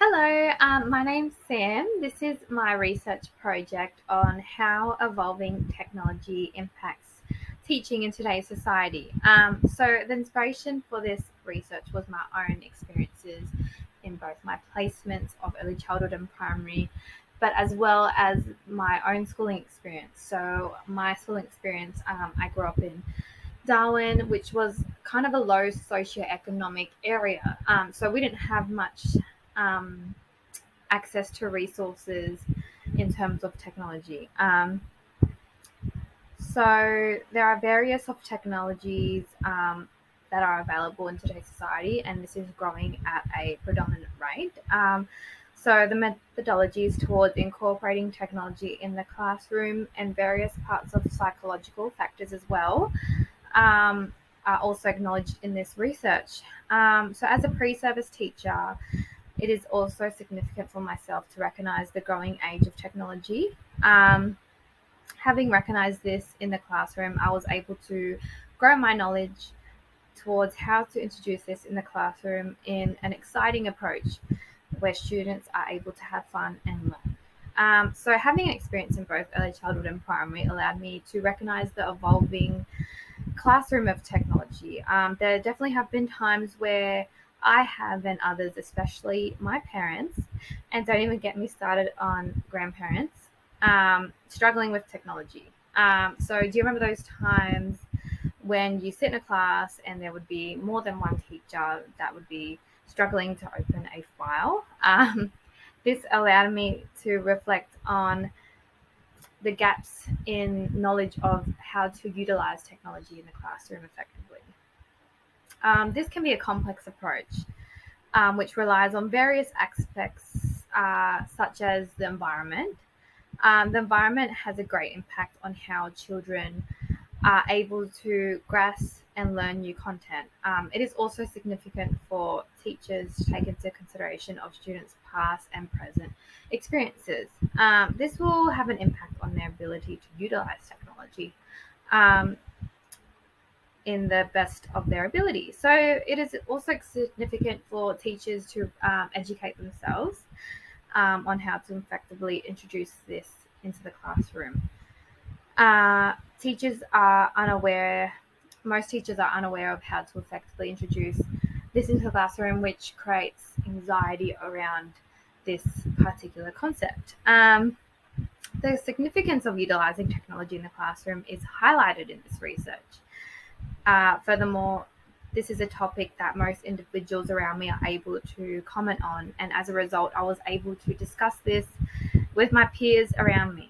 Hello, my name's Sam. This is my research project on how evolving technology impacts teaching in today's society. So, the inspiration for this research was my own experiences in both my placements of early childhood and primary, but as well as my own schooling experience. So, my schooling experience, I grew up in Darwin, which was kind of a low socioeconomic area. So, we didn't have much. Um, Access to resources in terms of technology. So there are various of technologies that are available in today's society, and this is growing at a predominant rate. So the methodologies towards incorporating technology in the classroom and various parts of psychological factors as well are also acknowledged in this research. So as a pre-service teacher, it is also significant for myself to recognize the growing age of technology. Um, Having recognized this in the classroom, I was able to grow my knowledge towards how to introduce this in the classroom in an exciting approach where students are able to have fun and learn. So, having experience in both early childhood and primary allowed me to recognize the evolving classroom of technology. There definitely have been times where I have, and others, especially my parents, and don't even get me started on grandparents, struggling with technology. So, do you remember those times when you sit in a class and there would be more than one teacher that would be struggling to open a file? This allowed me to reflect on the gaps in knowledge of how to utilize technology in the classroom effectively. This can be a complex approach, which relies on various aspects, such as the environment. The environment has a great impact on how children are able to grasp and learn new content. It is also significant for teachers to take into consideration of students' past and present experiences. This will have an impact on their ability to utilize technology um, in the best of their ability. So it is also significant for teachers to educate themselves on how to effectively introduce this into the classroom. Teachers are unaware, most teachers are unaware of how to effectively introduce this into the classroom, which creates anxiety around this particular concept. The significance of utilizing technology in the classroom is highlighted in this research. Furthermore, this is a topic that most individuals around me are able to comment on, and as a result, I was able to discuss this with my peers around me.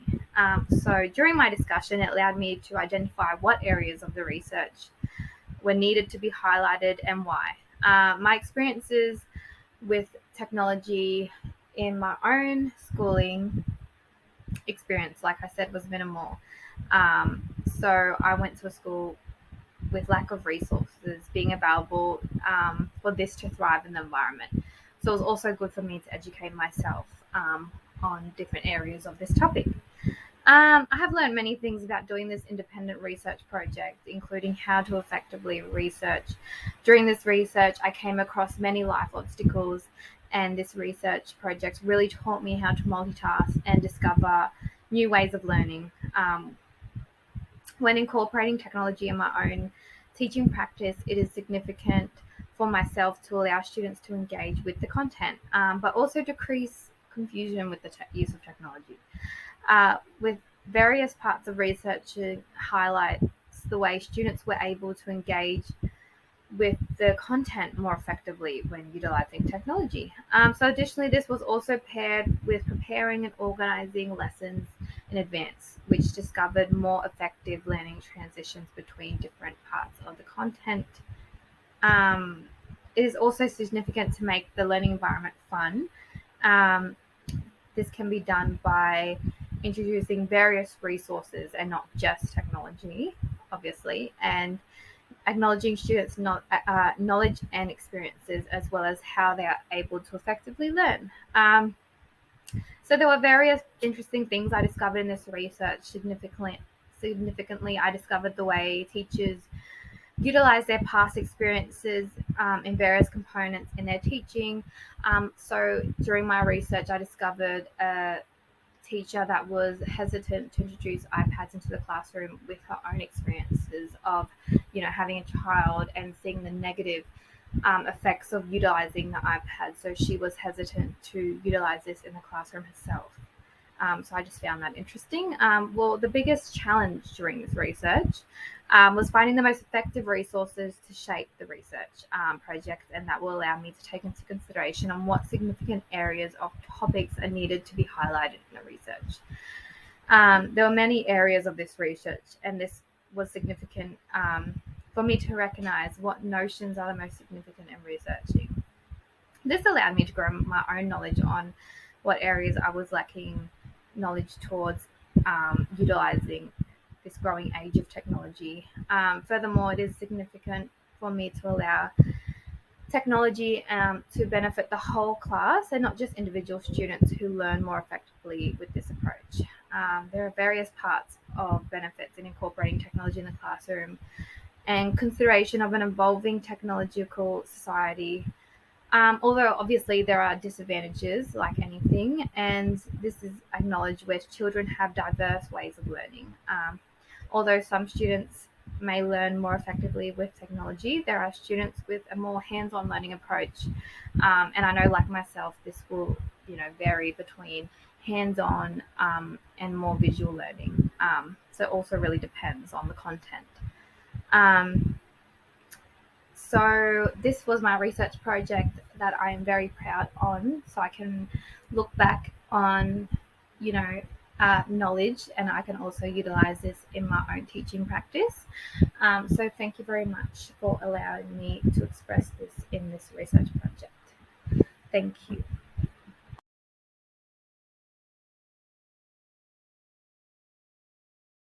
So during my discussion, it allowed me to identify what areas of the research were needed to be highlighted and why. My experiences with technology in my own schooling experience, like I said, was minimal. So I went to a school with lack of resources being available for this to thrive in the environment. So it was also good for me to educate myself on different areas of this topic. I have learned many things about doing this independent research project, including how to effectively research. During this research, I came across many life obstacles, and this research project really taught me how to multitask and discover new ways of learning. When incorporating technology in my own teaching practice, it is significant for myself to allow students to engage with the content, but also decrease confusion with the use of technology. With various parts of research highlights the way students were able to engage with the content more effectively when utilizing technology. So additionally, this was also paired with preparing and organizing lessons in advance, which discovered more effective learning transitions between different parts of the content. Um, it is also significant to make the learning environment fun. Um, this can be done by introducing various resources and not just technology, obviously, and acknowledging students' knowledge and experiences, as well as how they are able to effectively learn. So there were various interesting things I discovered in this research. Significantly, I discovered the way teachers utilize their past experiences in various components in their teaching. So during my research, I discovered a teacher that was hesitant to introduce iPads into the classroom with her own experiences of, having a child and seeing the negative effects of utilizing the iPad. So she was hesitant to utilize this in the classroom herself. So I just found that interesting. Well, the biggest challenge during this research was finding the most effective resources to shape the research project, and that will allow me to take into consideration on what significant areas of topics are needed to be highlighted in the research. There were many areas of this research, and this was significant for me to recognize what notions are the most significant in researching. This allowed me to grow my own knowledge on what areas I was lacking knowledge towards utilizing this growing age of technology. Furthermore, it is significant for me to allow technology to benefit the whole class and not just individual students who learn more effectively with this approach. There are various parts of benefits in incorporating technology in the classroom and consideration of an evolving technological society. Although obviously there are disadvantages like anything, and this is acknowledged where children have diverse ways of learning. Although some students may learn more effectively with technology, there are students with a more hands-on learning approach, and I know, like myself, this will vary between hands-on and more visual learning. So it also really depends on the content. Um, so this was my research project that I am very proud on. So I can look back on, knowledge, and I can also utilize this in my own teaching practice. So thank you very much for allowing me to express this in this research project. Thank you.